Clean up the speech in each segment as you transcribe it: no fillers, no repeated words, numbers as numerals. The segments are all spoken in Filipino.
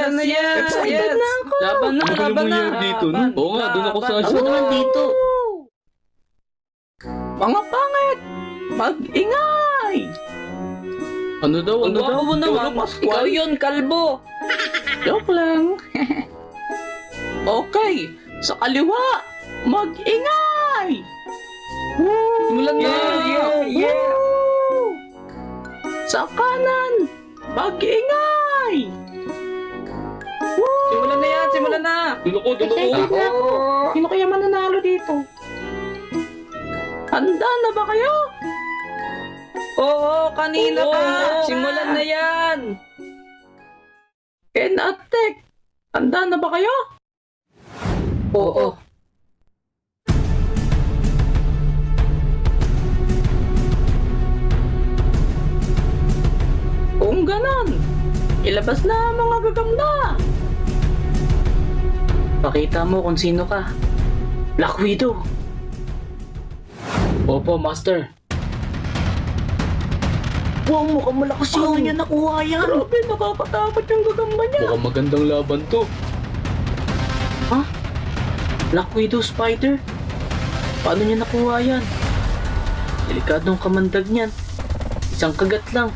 Simulan na yan! Excited na ako! Laban na, Ano ba laban na! nangyayari dito, no? Oo nga, doon ako sa Laban. Ako shop. naman dito. Mga pangit! Mag-ingay! Ano daw? Ang gwapo mo naman, ikaw yun, kalbo! Joke lang. Okay, sa kaliwa, mag-ingay! Simulan na! Woo! Sa kanan, mag-ingay! Simulan na yan, simulan na! Dulo ko. Excited na ako. Sino kaya mananalo dito? Handa na ba kayo? Oo, kanina Oo, pa! oo. Simulan na yan! Ken at Tek, handa na ba kayo? Oo. Kung ganon, ilabas na ang mga gagamba. Pakita mo kung sino ka. Black Widow. Opo, Master. Wow, mukhang malakas yun. Ano niya nakuha yan? Grabe, nakakatakot yung gagamba niya. Mukhang magandang laban to. Black Widow Spider? Paano niya nakuha yan? Delikadong kamandag niyan. Isang kagat lang.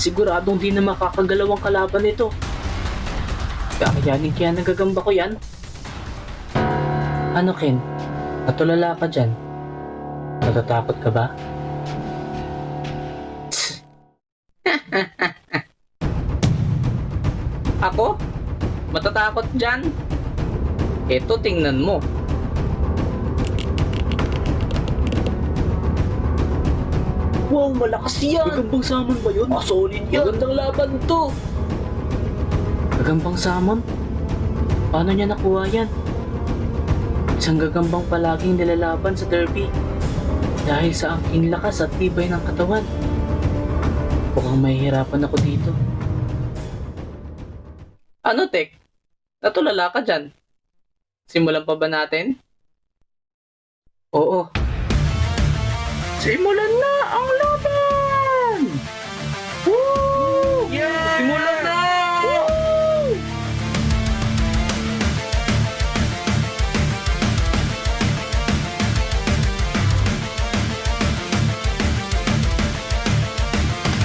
Siguradong di na makakagalaw ang kalaban nito. Kakayanin kaya nagagamba ko yan? Ano, Ken? Natulala ka dyan? Natatakot ka ba? Ako? Matatakot dyan? Eto, tingnan mo. Wow, malakas yan. Gagambang salmon ba yun? Solid yan. Magandang laban to. Gagambang salmon? Paano niya nakuha yan? Isang gagambang palaging nilalaban sa derby dahil sa angking lakas at tibay ng katawan. Mukhang mahihirapan ako dito. Ano, Tek? Natulala ka dyan? Simulan pa ba natin? Oo. Simulan na ang laban! Woo! Yeah! Simulan na! Woo!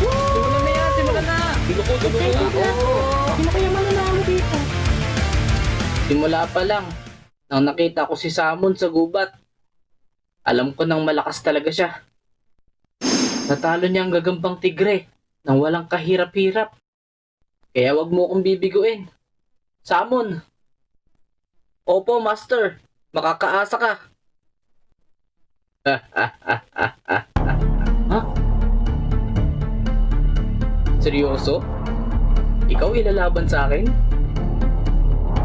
Simulan na yan! Simulan na! Dulo ko. Excited na ako. Sino kaya mananalo dito? Simula pa lang, nang nakita ko si Samon sa gubat, alam ko nang malakas talaga siya. Natalo niya ang gagambang tigre nang walang kahirap-hirap. Kaya wag mo akong bibiguin. Samon! Opo, Master. Makakaasa ka. Ha? Seryoso? Ikaw ilalaban sa akin?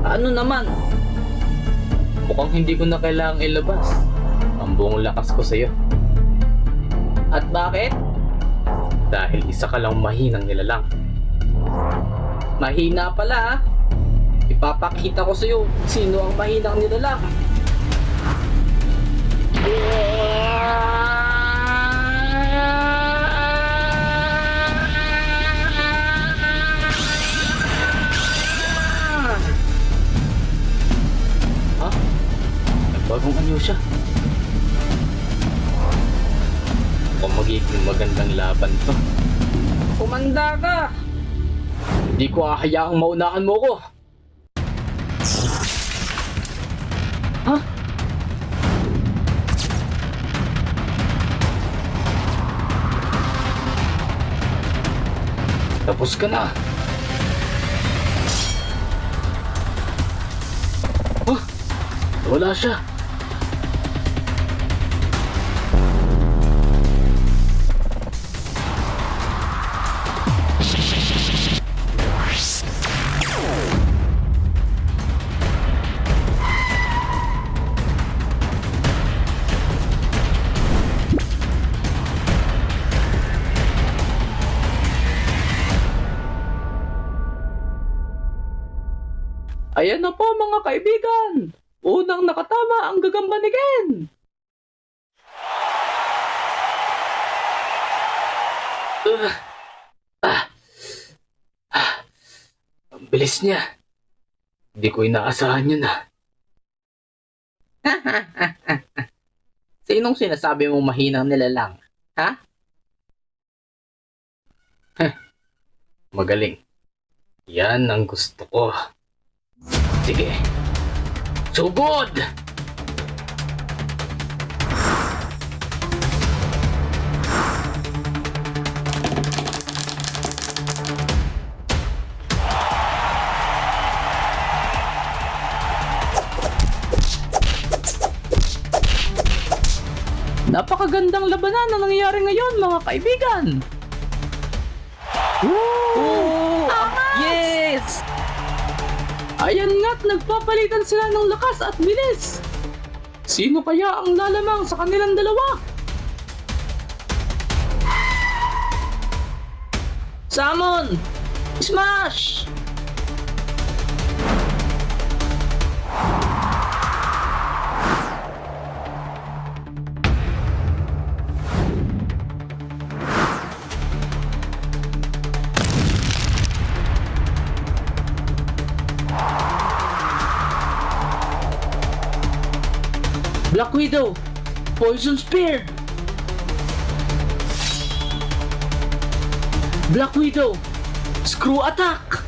Ano naman? Mukhang hindi ko na kailangang ilabas ang buong lakas ko sa'yo. At bakit? Dahil isa ka lang mahinang nilalang. Mahina pala ah. Ipapakita ko sa'yo sino ang mahinang nilalang. Ha? Nagbagong anyo siya. Mukhang magiging magandang laban to. Kumanda ka! Hindi ko hahayaang maunahan mo ko. Ha? Tapos ka na. Wala siya. Ayan na po mga kaibigan. Unang nakatama ang gagamba ni Ken. Ang bilis niya. Hindi ko inaasahan yun ah. Sinong sinasabi mong mahinang nilalang? Ha? Magaling. Yan ang gusto ko. Sige. Sugod! Napakagandang labanan na nangyayari ngayon, mga kaibigan! Woo! Yes! Ayan nga't nagpapalitan sila ng lakas at bilis! Sino kaya ang lalamang sa kanilang dalawa? Salmon! Smash! Black Widow! Poison Spear! Black Widow! Screw Attack!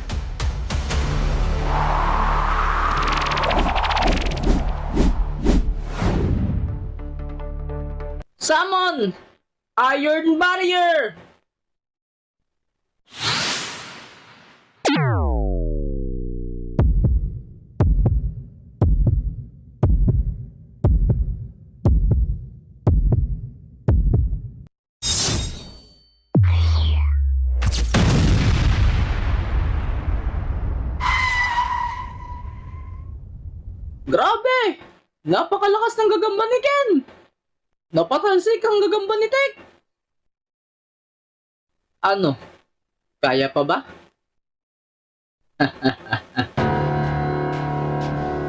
Summon! Iron Barrier! Grabe! Napakalakas ng gagamba ni Ken! Napatalsik ang gagamba ni Tek! Ano? Kaya pa ba?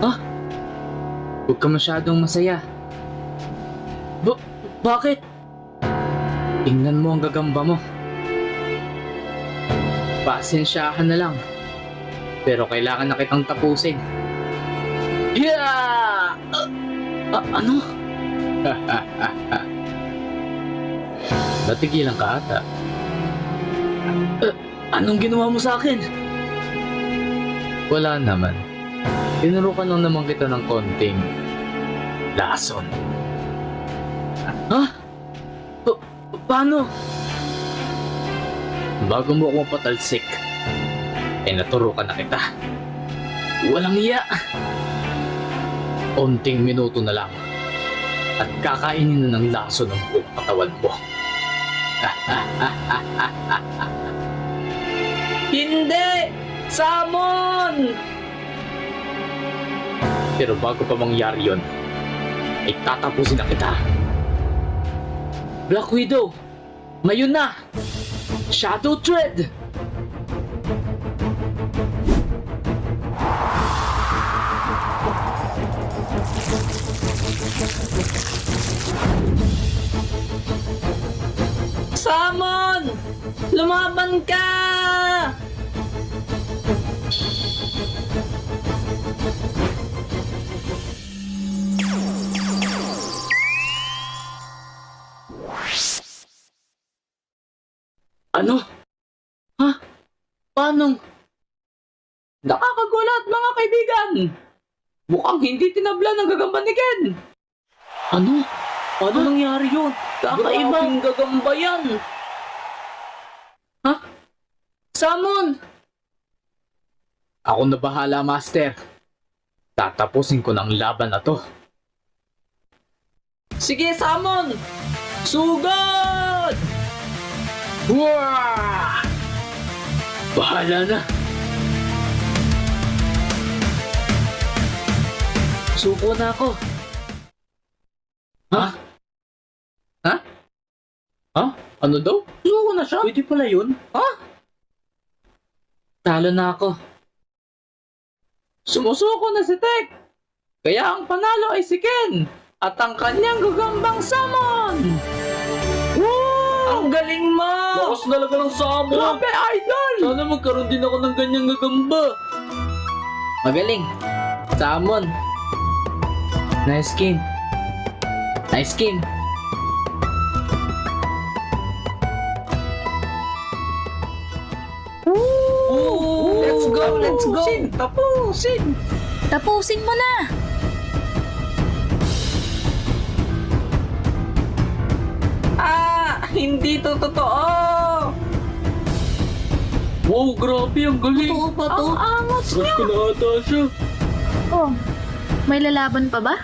Ah? Huwag ka masyadong masaya. Bakit? Tingnan mo ang gagamba mo. Pasensyahan na lang. Pero kailangan na kitang tapusin. Yeah! Ano? Natigilan ka ata. Anong ginawa mo sa akin? Wala naman. Tinurukan lang naman kita ng konting lason. Ha? Paano? Bago mo ako mapatalsik, naturukan na kita. Walang iya. Onting minuto na lang at kakainin na ng laso ng buong katawan mo. Hindi! Salmon! Pero bago pa mangyari yun, ay tatapusin na kita. Black Widow! Ngayon na! Shadow Tread! Salmon! Lumaban ka! Ano? Ha? Paano? Nakakagulat mga kaibigan! Mukhang hindi tinabla ng gagamba ni Ken! Ano? Paano nangyari yun? Kakaibang gagamba yan! Ha? Salmon! Ako na bahala, Master. Tatapusin ko ng laban na to. Sige, Salmon! Sugod! Wah! Bahala na. Suko na ako. Ha? Ha? Ha? Ano daw? Suko na siya? Pwede pala yun? Ha? Talo na ako. Sumusuko na si Tek. Kaya ang panalo ay si Ken at ang kanyang gagambang Salmon. Woo! Ang galing mo! Lakas talaga ng Salmon! Grabe, idol! Sana magkaroon din ako ng ganyang gagamba. Magaling. Salmon. Nice game. Nice game. Let's go, let's go. Tapusin. Tapusin mo na! Hindi to totoo. Wow, grabe, ang galing. Totoo ba to? Angas Crush ko na ata siya. Oh, may lalaban pa ba?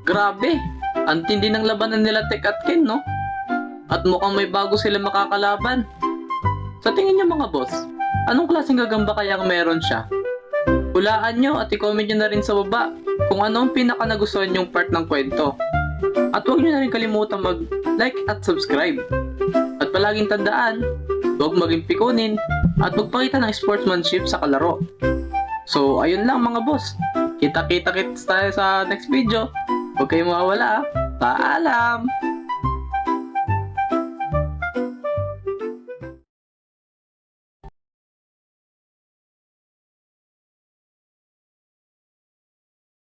Grabe. Ang tindi ng labanan nila Tek at Ken, no? At mukhang may bago sila makakalaban. Sa tingin niyo mga boss, anong klaseng gagamba kaya ang meron siya? Hulaan nyo at i-comment nyo na rin sa baba kung ano ang pinaka nagustuhan nyong part ng kwento. At huwag nyo na rin kalimutan mag-like at subscribe. At palaging tandaan, huwag maging pikunin at magpakita ng sportsmanship sa kalaro. So, ayun lang mga boss. Kita-kita kits tayo sa next video. Huwag kayong mawawala. Paalam!